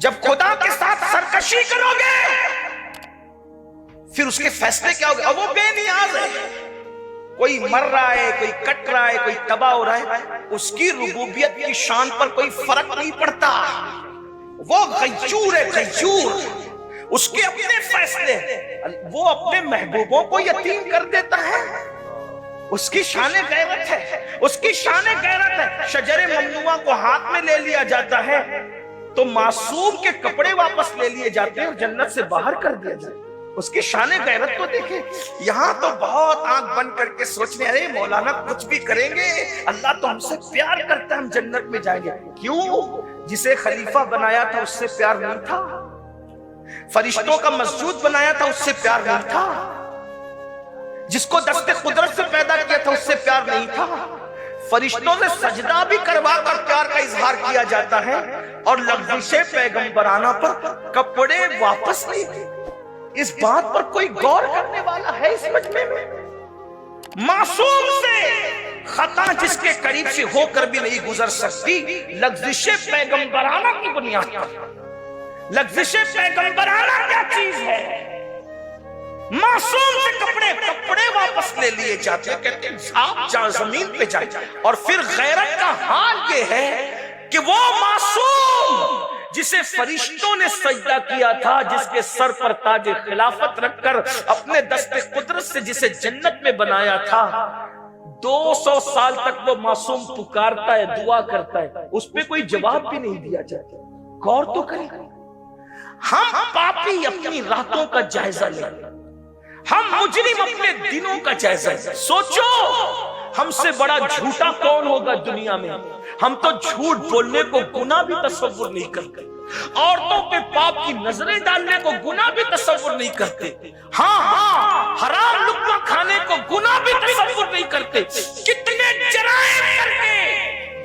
جب خدا کے ساتھ سرکشی کرو گے پھر اس کے فیصلے کیا ہوگے؟ اب وہ بے نیاز ہے، کوئی مر رہا ہے، کوئی کٹ رہا ہے، کوئی تباہ ہو رہا ہے، اس کی ربوبیت کی شان پر کوئی فرق نہیں پڑتا۔ وہ غیور ہے، غیور، اس کے اپنے فیصلے، وہ اپنے محبوبوں کو یتیم کر دیتا ہے، اس کی شان غیرت ہے، اس کی شان غیرت ہے۔ شجر ممنوعہ کو ہاتھ میں لے لیا جاتا ہے تو معصوم کے کپڑے واپس لے لیے جاتے ہیں اور جنت سے باہر کر دیا جاتا ہے۔ اس کی شان غیرت تو دیکھیں۔ یہاں تو بہت آنکھ بند کر کے سوچنے، ارے مولانا کچھ بھی کریں گے، اللہ تو ہم سے پیار کرتا ہے، ہم جنت میں جائیں گے۔ کیوں؟ جسے خلیفہ بنایا تھا اس سے پیار نہیں تھا، فرشتوں کا مسجود بنایا تھا اس سے پیار نہیں تھا، جس کو دست قدرت سے پیدا کیا تھا اس سے پیار نہیں تھا۔ فرشتوں سے سجدہ بھی کروا کر پیار کا اظہار کیا جاتا ہے، اور لغزش پیغمبرانہ پر کپڑے واپس نہیں تھے۔ اس بات پر کوئی غور کرنے والا ہے اس مجمع میں؟ معصوم سے خطا جس کے قریب سے ہو کر بھی نہیں گزر سکتی، لغزش پیغمبرانہ کی بنیاد پر۔ لغزش پیغمبرانہ کیا چیز ہے؟ معصوم سے کپڑے واپس لے لیے جاتے ہیں، کہتے ہیں آپ جہاں زمین پہ جائیں۔ اور پھر غیرت کا حال یہ ہے کہ وہ معصوم جسے فرشتوں نے سجدہ کیا تھا، جس کے سر پر تاج خلافت رکھ کر اپنے دست قدرت سے جسے جنت میں بنایا تھا، 200 سال تک وہ معصوم پکارتا ہے، دعا کرتا ہے، اس پہ کوئی جواب بھی نہیں دیا جاتا۔ غور تو کریں، ہم پاپی اپنی راتوں کا جائزہ لیں، ہم مجرم اپنے دنوں کا جائزہ لیں۔ سوچو ہم سے بڑا جھوٹا کون ہوگا دنیا میں؟ ہم تو جھوٹ بولنے کو گناہ بھی تصور نہیں کرتے، عورتوں پہ پاپ کی نظریں ڈالنے کو گناہ بھی تصور نہیں کرتے، ہاں حرام لقمہ کھانے کو گناہ بھی تصور نہیں کرتے۔ کتنے جرائم کر کے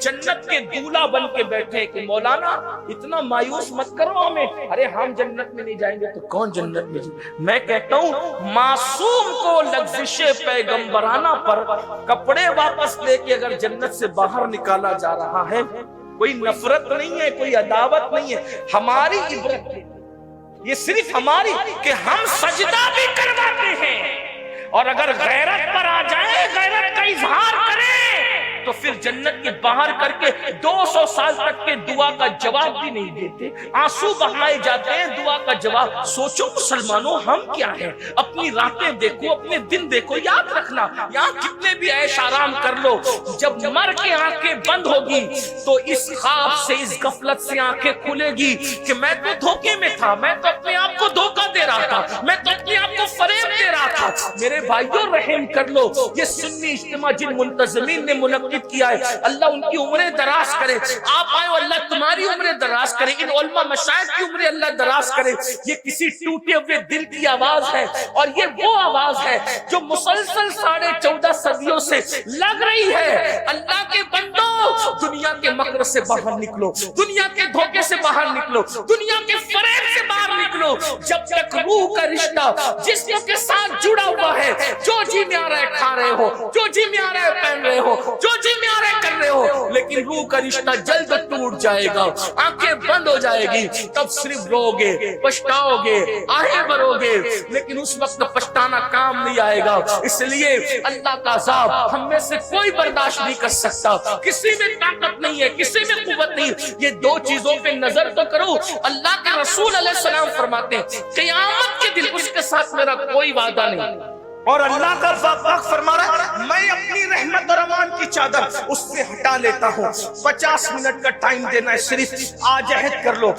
جنت کے دولہا بن کے بیٹھے کہ مولانا اتنا مایوس مت کرو ہمیں، ارے ہم جنت میں نہیں جائیں گے تو کون جنت میں جائیں گے؟ میں کہتا ہوں معصوم کو لغزش پیغمبرانہ پر کپڑے واپس لے کے اگر جنت سے باہر نکالا جا رہا ہے، کوئی نفرت نہیں ہے، کوئی عداوت نہیں ہے، ہماری عبرت ہے یہ، صرف ہماری کہ ہم سجدہ بھی کرواتے ہیں، اور اگر غیرت پر آ جائیں، غیرت کا اظہار کریں تو پھر جنت کے باہر کر کے 200 سال تک کے دعا کا جواب بھی نہیں دیتے، آنسو بہائے جاتے ہیں دعا کا جواب۔ سوچو مسلمانوں ہم کیا ہیں؟ اپنی راتیں دیکھو، اپنے دن دیکھو، یاد رکھنا یہاں کتنے بھی عیش آرام کر لو، جب مر کے آنکھیں بند ہوگی تو اس خواب سے، اس غفلت سے آنکھیں کھلے گی کہ میں تو دھوکے میں تھا، میں تو اپنے آپ کو دھوکہ دے رہا تھا، میں تو اپنے آپ کو فریب دے رہا تھا۔ میرے بھائیوں رحم کر لو، یہ سنی اجتماع جن منتظمین نے منعقد کیا ہے، اللہ ان کی عمریں دراز کرے، آپ آئے ہو اللہ تمہاری عمریں دراز کرے، ان علماء مشائخ کی عمریں اللہ دراز کرے۔ یہ کسی ٹوٹے ہوئے دل کی آواز ہے، اور یہ وہ آواز ہے جو مسلسل 14.5 صدیوں سے لگ رہی ہے۔ اللہ کے بندوں دنیا کے مکر سے باہر نکلو، دنیا کے دھوکے سے باہر نکلو، دنیا کے فریب سے باہر نکلو۔ جب تک روح کا رشتہ جسم کے ساتھ جڑا ہوا ہے، جو جی میں آ رہا ہے کھا رہے ہو، جو جی میں آ رہا ہے پہن رہے ہو، جو جی میں آ رہے کر رہے ہو، لیکن روح کا رشتہ جلد ٹوٹ جائے گا، آنکھیں بند ہو جائے گی، تب صرف رو گے، پچھتاؤ گے، آہیں بھرو گے، لیکن اس وقت پچھتانا کام نہیں آئے گا۔ اس لیے اللہ کا عذاب ہم میں سے کوئی برداشت نہیں کر سکتا، کسی میں طاقت نہیں ہے، کسی میں قوت نہیں۔ یہ دو چیزوں پہ نظر تو کرو۔ اللہ کے رسول علیہ السلام فرماتے ہیں قیامت کے دن اس کے ساتھ میرا کوئی وعدہ نہیں، اور اللہ کا پاک فرما رہا ہے میں اپنی رحمت اور امان کی چادر اس سے ہٹا لیتا ہوں۔ 50 منٹ کا ٹائم دینا ہے، صرف آج عہد کر لو